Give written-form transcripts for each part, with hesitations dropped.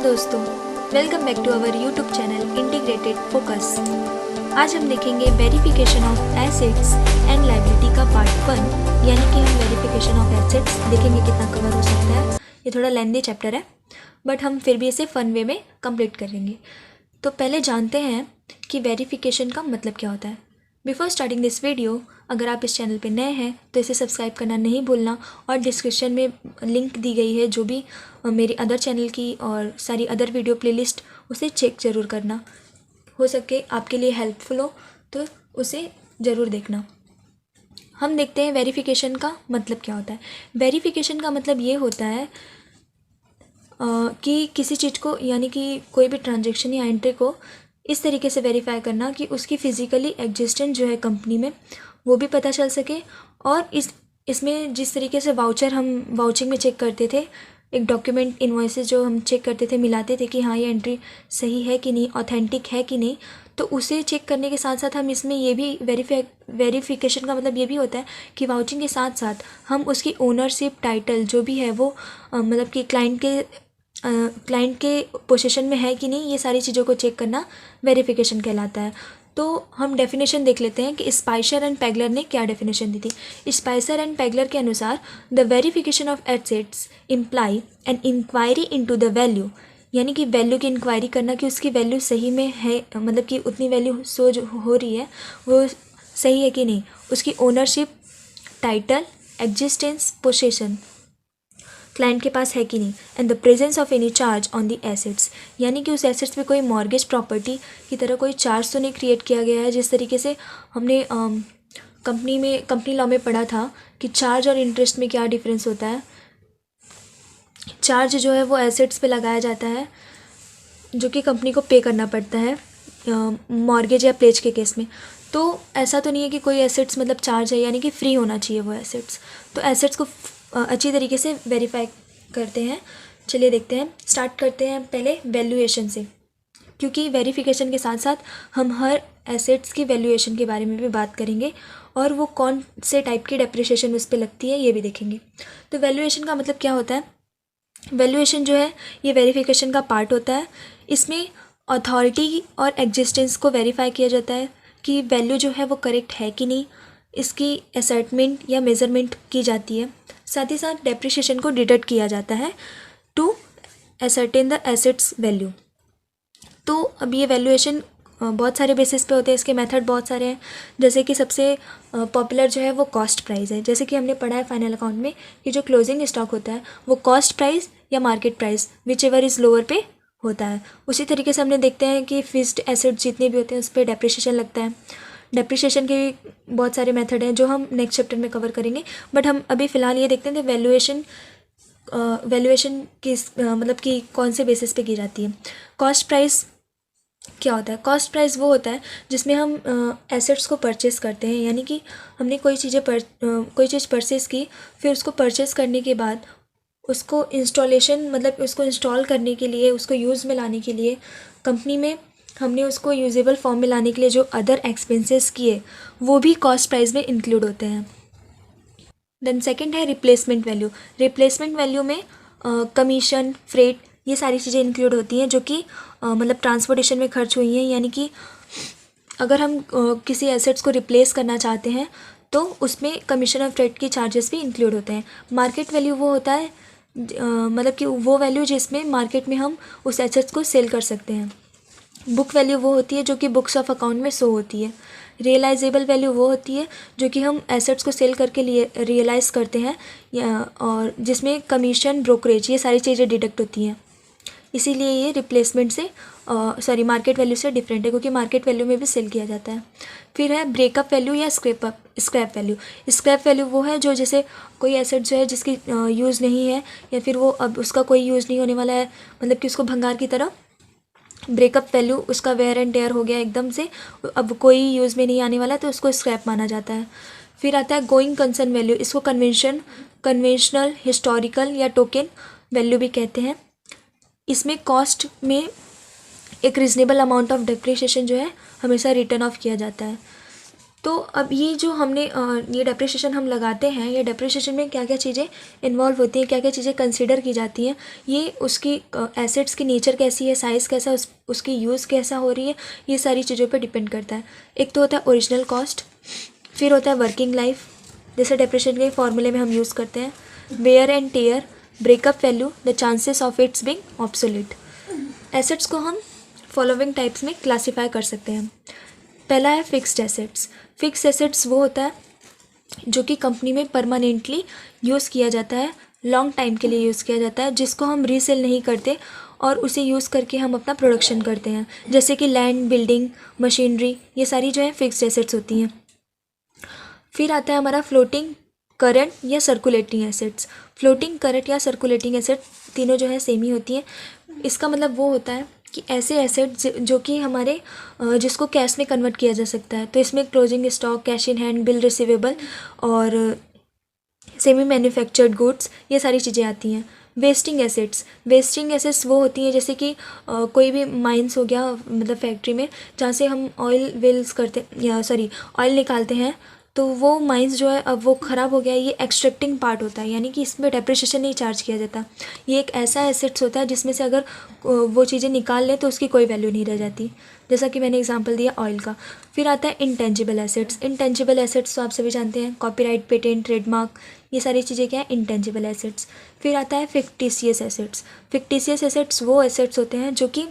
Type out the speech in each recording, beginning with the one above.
दोस्तों, welcome back to our YouTube channel integrated focus. आज हम देखेंगे verification of assets and liability का पार्ट 1, यानी कि हम वेरिफिकेशन ऑफ एसेट्स देखेंगे कितना कवर हो सकता है। ये थोड़ा लेंदी चैप्टर है बट हम फिर भी इसे फन वे में कंप्लीट करेंगे। तो पहले जानते हैं कि वेरिफिकेशन का मतलब क्या होता है। बिफोर स्टार्टिंग दिस वीडियो, अगर आप इस चैनल पे नए हैं तो इसे सब्सक्राइब करना नहीं भूलना और डिस्क्रिप्शन में लिंक दी गई है जो भी मेरी अदर चैनल की और सारी अदर वीडियो प्लेलिस्ट, उसे चेक ज़रूर करना। हो सके आपके लिए हेल्पफुल हो तो उसे ज़रूर देखना। हम देखते हैं वेरिफिकेशन का मतलब क्या होता है। वेरिफिकेशन का मतलब ये होता है कि किसी चीज़ को, यानी कि कोई भी ट्रांजेक्शन या एंट्री को इस तरीके से वेरीफाई करना कि उसकी फ़िज़िकली एग्जिस्टेंस जो है कंपनी में वो भी पता चल सके। और इसमें जिस तरीके से वाउचर हम वाउचिंग में चेक करते थे, एक डॉक्यूमेंट इन्वॉइसेस जो हम चेक करते थे, मिलाते थे कि हाँ ये एंट्री सही है कि नहीं, ऑथेंटिक है कि नहीं, तो उसे चेक करने के साथ साथ हम इसमें ये भी वेरिफिकेशन का मतलब ये भी होता है कि वाउचिंग के साथ साथ हम उसकी ओनरशिप टाइटल जो भी है वो मतलब कि क्लाइंट के पोजीशन में है कि नहीं, ये सारी चीज़ों को चेक करना वेरिफिकेशन कहलाता है। तो हम डेफिनेशन देख लेते हैं कि स्पाइसर एंड पैगलर ने क्या डेफिनेशन दी थी। स्पाइसर एंड पैगलर के अनुसार the verification of assets imply an inquiry into the value, यानी कि वैल्यू की इंक्वायरी करना कि उसकी वैल्यू सही में है, मतलब कि उतनी वैल्यू सोच हो रही है वो सही है कि नहीं, उसकी ownership title existence possession client के पास है कि नहीं, and the presence of any charge on the assets, यानी कि उस एसेट्स पे कोई मॉर्गेज प्रॉपर्टी की तरह कोई चार्ज तो नहीं क्रिएट किया गया है। जिस तरीके से हमने कंपनी लॉ में पढ़ा था कि चार्ज और इंटरेस्ट में क्या डिफरेंस होता है। चार्ज जो है वो एसेट्स पे लगाया जाता है जो कि कंपनी को पे करना पड़ता है मॉर्गेज या प्लेज के केस में। तो ऐसा तो नहीं है कि कोई एसेट्स मतलब चार्ज है, यानी कि फ्री होना चाहिए वो एसेट्स। तो एसेट्स को अच्छी तरीके से वेरीफाई करते हैं। चलिए देखते हैं, स्टार्ट करते हैं पहले वैल्यूएशन से, क्योंकि वेरिफिकेशन के साथ साथ हम हर एसेट्स की वैल्यूएशन के बारे में भी बात करेंगे और वो कौन से टाइप की डेप्रिसिएशन उस पर लगती है ये भी देखेंगे। तो वैल्यूएशन का मतलब क्या होता है। वैल्यूएशन जो है ये वेरिफिकेशन का पार्ट होता है। इसमें अथॉरिटी और एग्जिस्टेंस को वेरीफाई किया जाता है कि वैल्यू जो है वो करेक्ट है कि नहीं, इसकी असर्टमेंट या मेज़रमेंट की जाती है। साथ ही साथ डेप्रिसिएशन को डिडक्ट किया जाता है to ascertain the assets value. तो अब ये वैल्यूएशन बहुत सारे बेसिस पे होते हैं, इसके मेथड बहुत सारे हैं। जैसे कि सबसे पॉपुलर जो है वो कॉस्ट प्राइस है। जैसे कि हमने पढ़ा है फाइनल अकाउंट में कि जो क्लोजिंग स्टॉक होता है वो कॉस्ट प्राइस या market price which ever is lower पे होता है। उसी तरीके से हमने देखते हैं कि फिक्स्ड एसेट्स जितने भी होते हैं उस पर डेप्रिसिएशन लगता है। डेप्रिसिएशन के भी बहुत सारे मेथड हैं जो हम नेक्स्ट चैप्टर में कवर करेंगे, बट हम अभी फ़िलहाल ये देखते हैं वैल्यूएशन किस मतलब कि कौन से बेसिस पे की जाती है। कॉस्ट प्राइस क्या होता है। कॉस्ट प्राइस वो होता है जिसमें हम एसेट्स को परचेस करते हैं, यानी कि हमने कोई चीज़ परचेस की, फिर उसको परचेस करने के बाद उसको इंस्टॉलेशन मतलब उसको इंस्टॉल करने के लिए, उसको यूज़ में लाने के लिए, कंपनी में हमने उसको यूजेबल फॉर्म में लाने के लिए जो अदर एक्सपेंसेस किए वो भी कॉस्ट प्राइस में इंक्लूड होते हैं। देन सेकंड है रिप्लेसमेंट वैल्यू। रिप्लेसमेंट वैल्यू में कमीशन, फ्रेट, ये सारी चीज़ें इंक्लूड होती हैं जो कि मतलब ट्रांसपोर्टेशन में खर्च हुई हैं। यानी कि अगर हम किसी एसेट्स को रिप्लेस करना चाहते हैं तो उसमें कमीशन और फ्रेट की चार्जेस भी इंक्लूड होते हैं। मार्केट वैल्यू वो होता है मतलब कि वो वैल्यू जिसमें मार्केट में हम उस एसेट्स को सेल कर सकते हैं। बुक वैल्यू वो होती है जो कि बुक्स ऑफ अकाउंट में शो होती है। रियलाइजेबल वैल्यू वो होती है जो कि हम एसेट्स को सेल करके लिए रियलाइज़ करते हैं और जिसमें कमीशन, ब्रोकरेज, ये सारी चीज़ें डिडक्ट होती हैं। इसीलिए ये रिप्लेसमेंट से मार्केट वैल्यू से डिफरेंट है, क्योंकि मार्केट वैल्यू में भी सेल किया जाता है। फिर है ब्रेकअप वैल्यू या स्क्रैप वैल्यू। स्क्रैप वैल्यू वो है जो जैसे कोई एसेट जो है जिसकी यूज़ नहीं है या फिर वो अब उसका कोई यूज़ नहीं होने वाला है, मतलब कि उसको भंगार की तरह ब्रेकअप वैल्यू, उसका वेयर एंड टेयर हो गया एकदम से, अब कोई यूज़ में नहीं आने वाला, तो उसको स्क्रैप माना जाता है। फिर आता है गोइंग कंसर्न वैल्यू। इसको कन्वेंशनल, हिस्टोरिकल या टोकन वैल्यू भी कहते हैं। इसमें कॉस्ट में एक रीजनेबल अमाउंट ऑफ डेप्रिसिएशन जो है हमेशा रिटर्न ऑफ किया जाता है। तो अब ये जो हमने ये डेप्रिसिएशन हम लगाते हैं, ये डेप्रिसिएशन में क्या क्या चीज़ें इन्वॉल्व होती हैं, क्या क्या चीज़ें कंसिडर की जाती हैं, ये उसकी एसेट्स की नेचर कैसी है, साइज़ कैसा, उसकी यूज़ कैसा हो रही है, ये सारी चीज़ों पे डिपेंड करता है। एक तो होता है ओरिजिनल कॉस्ट, फिर होता है वर्किंग लाइफ, जैसे डेप्रिसिएशन के फॉर्मूले में हम यूज़ करते हैं, wear and tear, breakup value, the chances of its being obsolete. Assets को हम फॉलोइंग टाइप्स में क्लासीफाई कर सकते हैं। पहला है फिक्स्ड एसेट्स। फिक्स्ड एसेट्स वो होता है जो कि कंपनी में परमानेंटली यूज़ किया जाता है, लॉन्ग टाइम के लिए यूज़ किया जाता है, जिसको हम रीसेल नहीं करते और उसे यूज़ करके हम अपना प्रोडक्शन करते हैं, जैसे कि लैंड, बिल्डिंग, मशीनरी, ये सारी जो है फिक्स्ड एसेट्स होती हैं। फिर आता है हमारा फ्लोटिंग, करंट या सर्कुलेटिंग एसेट्स। फ्लोटिंग, करंट या सर्कुलेटिंग एसेट तीनों जो है सेम ही होती हैं। इसका मतलब वो होता है कि ऐसे एसेट जो कि हमारे जिसको कैश में कन्वर्ट किया जा सकता है। तो इसमें closing stock, cash in hand, bill receivable और सेमी मैन्युफैक्चर्ड गुड्स, ये सारी चीज़ें आती हैं। वेस्टिंग एसेट्स, वेस्टिंग एसेट्स वो होती हैं जैसे कि कोई भी माइंस हो गया, मतलब फैक्ट्री में जहाँ से हम ऑयल वेल्स करते या सॉरी ऑयल निकालते हैं, तो वो माइंस जो है अब वो ख़राब हो गया है, ये एक्सट्रैक्टिंग पार्ट होता है, यानी कि इसमें डेप्रिसिएशन नहीं चार्ज किया जाता। ये एक ऐसा एसेट्स होता है जिसमें से अगर वो चीज़ें निकाल लें तो उसकी कोई वैल्यू नहीं रह जाती, जैसा कि मैंने एग्जांपल दिया ऑयल का। फिर आता है इंटेंजिबल एसेट्स। इंटेंजिबल एसेट्स तो आप सभी जानते हैं, कॉपीराइट, पेटेंट, ट्रेडमार्क, ये सारी चीज़ें क्या है, इंटेंजिबल एसेट्स। फिर आता है फिक्टिशियस एसेट्स। फिक्टिशियस एसेट्स वो एसेट्स होते हैं जो कि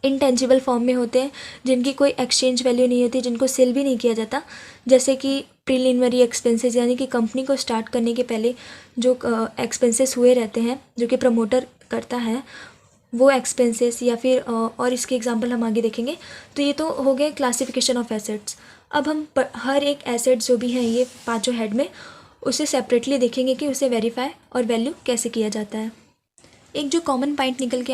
इंटेंजिबल फॉर्म में होते हैं, जिनकी कोई एक्सचेंज वैल्यू नहीं होती, जिनको सेल भी नहीं किया जाता, जैसे कि प्रीलिमिनरी एक्सपेंसेस, यानी कि कंपनी को स्टार्ट करने के पहले जो एक्सपेंसेस हुए रहते हैं जो कि प्रमोटर करता है, वो एक्सपेंसेस, या फिर और इसके एग्जांपल हम आगे देखेंगे। तो ये तो हो गए क्लासिफिकेशन ऑफ एसेट्स। अब हम हर एक एसेट जो भी है ये पांचों हेड में, उसे सेपरेटली देखेंगे कि उसे वेरीफाई और वैल्यू कैसे किया जाता है। एक जो कॉमन पॉइंट निकल के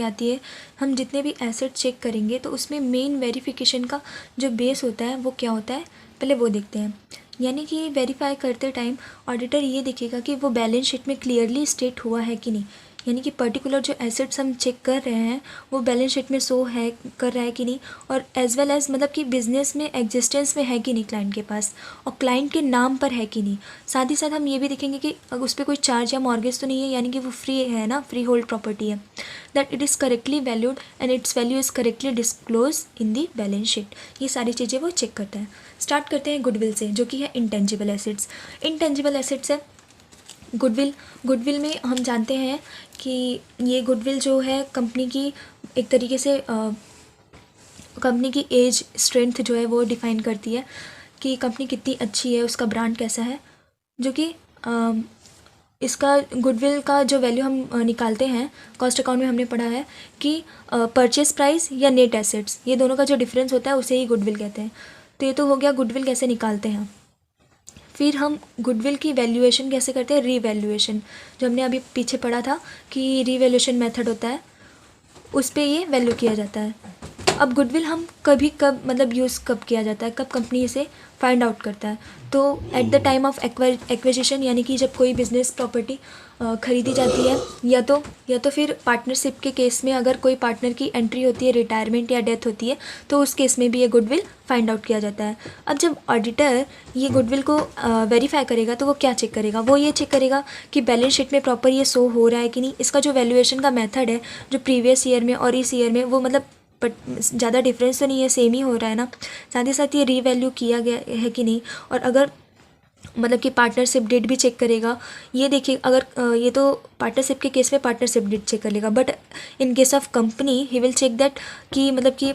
आती है, हम जितने भी एसेट चेक करेंगे तो उसमें मेन वेरिफिकेशन का जो बेस होता है वो क्या होता है, पहले वो देखते हैं। यानी कि वेरीफाई करते टाइम ऑडिटर ये देखेगा कि वो बैलेंस शीट में क्लियरली स्टेट हुआ है कि नहीं, यानी कि पर्टिकुलर जो एसेट्स हम चेक कर रहे हैं वो बैलेंस शीट में शो है कर रहा है कि नहीं, और एज वेल एज मतलब कि बिजनेस में एग्जिस्टेंस में है कि नहीं क्लाइंट के पास, और क्लाइंट के नाम पर है कि नहीं। साथ ही साथ हम ये भी देखेंगे कि अगर उस पर कोई चार्ज या मॉर्गेज तो नहीं है, यानी कि वो फ्री है ना, फ्री होल्ड प्रॉपर्टी है, that it is correctly valued and it's value is correctly disclose in the balance sheet. ये सारी चीज़ें वो चेक करता है। स्टार्ट करते हैं गुडविल से, जो कि है इंटेंजिबल एसेट्स। इंटेंजिबल एसेट्स है गुडविल। गुडविल में हम जानते हैं कि ये गुडविल जो है कंपनी की एक तरीके से कंपनी की एज, स्ट्रेंथ जो है वो डिफ़ाइन करती है कि कंपनी कितनी अच्छी है, उसका ब्रांड कैसा है। जो कि इसका गुडविल का जो वैल्यू हम निकालते हैं, कॉस्ट अकाउंट में हमने पढ़ा है कि परचेस प्राइस या नेट एसेट्स, ये दोनों का जो डिफरेंस होता है उसे ही गुडविल कहते हैं। तो ये तो हो गया गुडविल कैसे निकालते हैं। फिर हम गुडविल की वैल्यूएशन कैसे करते हैं, रीवैल्यूएशन, जो हमने अभी पीछे पढ़ा था कि रीवैल्यूएशन मेथड होता है, उस पर ये वैल्यू किया जाता है। अब गुडविल हम कब मतलब यूज़ कब किया जाता है, कब कंपनी इसे फाइंड आउट करता है, तो at the time of acquisition, यानी कि जब कोई बिजनेस प्रॉपर्टी खरीदी जाती है, या तो फिर पार्टनरशिप के केस में अगर कोई पार्टनर की एंट्री होती है, रिटायरमेंट या डेथ होती है, तो उस केस में भी ये गुडविल फाइंड आउट किया जाता है। अब जब ऑडिटर ये गुडविल को वेरीफाई करेगा तो वो क्या चेक करेगा, वो ये चेक करेगा कि बैलेंस शीट में प्रॉपर ये शो हो रहा है कि नहीं, इसका जो वैल्यूएशन का मेथड है जो प्रीवियस ईयर में और इस ईयर में वो मतलब बट ज़्यादा डिफरेंस तो नहीं है, सेम ही हो रहा है ना। साथ ही साथ ये रीवैल्यू किया गया है कि नहीं, और अगर मतलब कि पार्टनरशिप डेट भी चेक करेगा। ये देखिए, अगर ये तो पार्टनरशिप के केस में पार्टनरशिप डेट चेक कर लेगा, but in case of company he will check that कि मतलब कि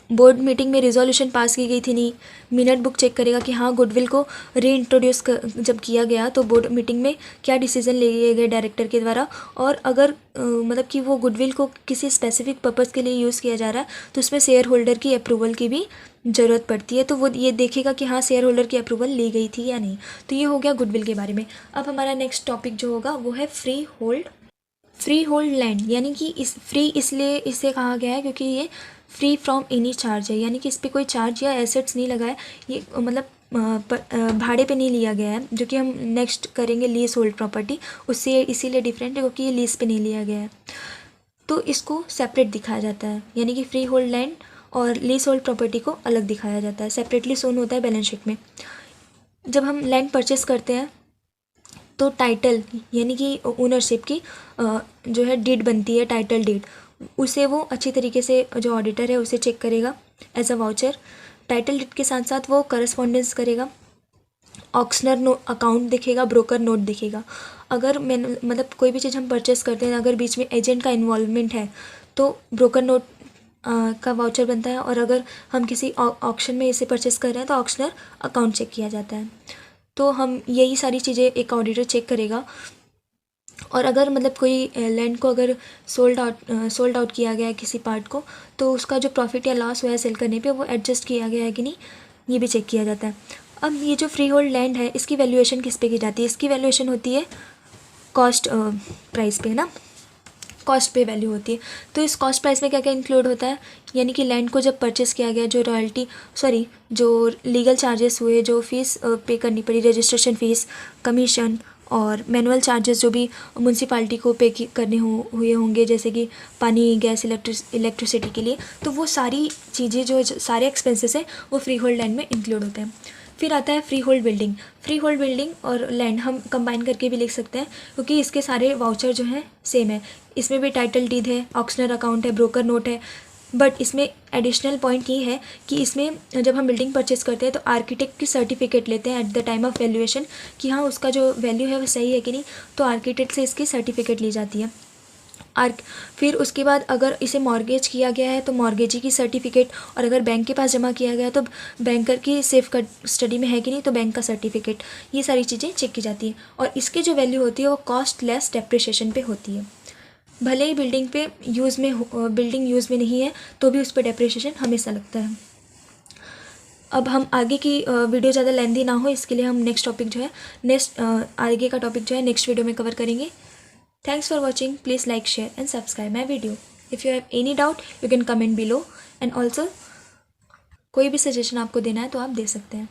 बोर्ड मीटिंग में रिजोल्यूशन पास की गई थी नहीं, मिनट बुक चेक करेगा कि हाँ गुडविल को रीइंट्रोड्यूस जब किया गया तो बोर्ड मीटिंग में क्या डिसीजन लिए गए डायरेक्टर के द्वारा, और अगर मतलब कि वो गुडविल को किसी स्पेसिफिक पर्पज़ के लिए यूज़ किया जा रहा है तो उसमें शेयर होल्डर की अप्रूवल की भी ज़रूरत पड़ती है, तो वो ये देखेगा कि हाँ शेयर होल्डर की अप्रूवल ली गई थी या नहीं। तो ये हो गया गुडविल के बारे में। अब हमारा नेक्स्ट टॉपिक जो होगा वो है फ्री होल्ड लैंड, यानी कि इस फ्री इसलिए इसे कहा गया है क्योंकि ये फ्री फ्रॉम एनी चार्ज है, यानी कि इस पर कोई चार्ज या एसेट्स नहीं लगा है, ये मतलब भाड़े पे नहीं लिया गया है, जो कि हम नेक्स्ट करेंगे लीज होल्ड प्रॉपर्टी, उससे इसीलिए डिफरेंट है क्योंकि ये लीज पे नहीं लिया गया है। तो इसको सेपरेट दिखाया जाता है, यानी कि फ्री होल्ड लैंड और लीज होल्ड प्रॉपर्टी को अलग दिखाया जाता है, सेपरेटली शोन होता है बैलेंस शीट में। जब हम लैंड परचेस करते हैं तो टाइटल यानी कि ओनरशिप की जो है डीड बनती है, टाइटल डीड, उसे वो अच्छी तरीके से जो ऑडिटर है उसे चेक करेगा as a voucher. Title deed के साथ साथ वो करस्पॉन्डेंस करेगा, ऑक्शनर अकाउंट दिखेगा, ब्रोकर नोट दिखेगा। अगर मतलब कोई भी चीज़ हम परचेस करते हैं, अगर बीच में एजेंट का इन्वॉल्वमेंट है तो ब्रोकर नोट का वाउचर बनता है, और अगर हम किसी ऑक्शन में इसे परचेस कर रहे हैं तो ऑक्शनर अकाउंट चेक किया जाता है। तो हम यही सारी चीज़ें एक ऑडिटर चेक करेगा। और अगर मतलब कोई लैंड को अगर सोल्ड आउट किया गया है किसी पार्ट को, तो उसका जो प्रॉफिट या लॉस हुआ है सेल करने पे वो एडजस्ट किया गया है कि नहीं, ये भी चेक किया जाता है। अब ये जो फ्री होल्ड लैंड है इसकी वैल्यूएशन किस पे की जाती है? इसकी वैल्यूएशन होती है कॉस्ट प्राइस पे, ना, कॉस्ट पे वैल्यू होती है। तो इस कॉस्ट प्राइस में क्या क्या इंक्लूड होता है, यानी कि लैंड को जब परचेस किया गया, जो लीगल चार्जेस हुए, जो फीस पे करनी पड़ी, रजिस्ट्रेशन फ़ीस, कमीशन और मैनुअल चार्जेस जो भी म्यूनसिपालिटी को पे करने हुए होंगे, जैसे कि पानी, गैस, इलेक्ट्रिसिटी के लिए, तो वो सारी चीज़ें जो सारे एक्सपेंसेस हैं वो फ्री होल्ड लैंड में इंक्लूड होते हैं। फिर आता है free hold building. Free hold building और लैंड हम कंबाइन करके भी लिख सकते हैं, क्योंकि इसके सारे वाउचर जो हैं सेम है। इसमें भी टाइटल डीड है, ऑक्शनर अकाउंट है, ब्रोकर नोट है, बट इसमें एडिशनल पॉइंट ये है कि इसमें जब हम बिल्डिंग परचेस करते हैं तो आर्किटेक्ट की सर्टिफिकेट लेते हैं at the time of valuation कि हाँ उसका जो वैल्यू है वो सही है कि नहीं, तो आर्किटेक्ट से इसकी सर्टिफिकेट ली जाती है। फिर उसके बाद अगर इसे मॉर्गेज किया गया है तो मॉर्गेजी की सर्टिफिकेट, और अगर बैंक के पास जमा किया गया है तो बैंकर की सेफ स्टडी में है कि नहीं, तो बैंक का सर्टिफिकेट, ये सारी चीज़ें चेक की जाती हैं। और इसकी जो वैल्यू होती है वो कॉस्ट लेस डेप्रिसिएशन पे होती है। भले ही बिल्डिंग यूज़ में नहीं है तो भी उस पर डेप्रिसिएशन हमेशा लगता है। अब हम आगे की वीडियो ज़्यादा लेंथी ना हो इसके लिए हम नेक्स्ट टॉपिक जो है नेक्स्ट वीडियो में कवर करेंगे। Thanks for watching. Please like, share and subscribe my video. If you have any doubt, you can comment below. And also, कोई भी सजेशन आपको देना है तो आप दे सकते हैं।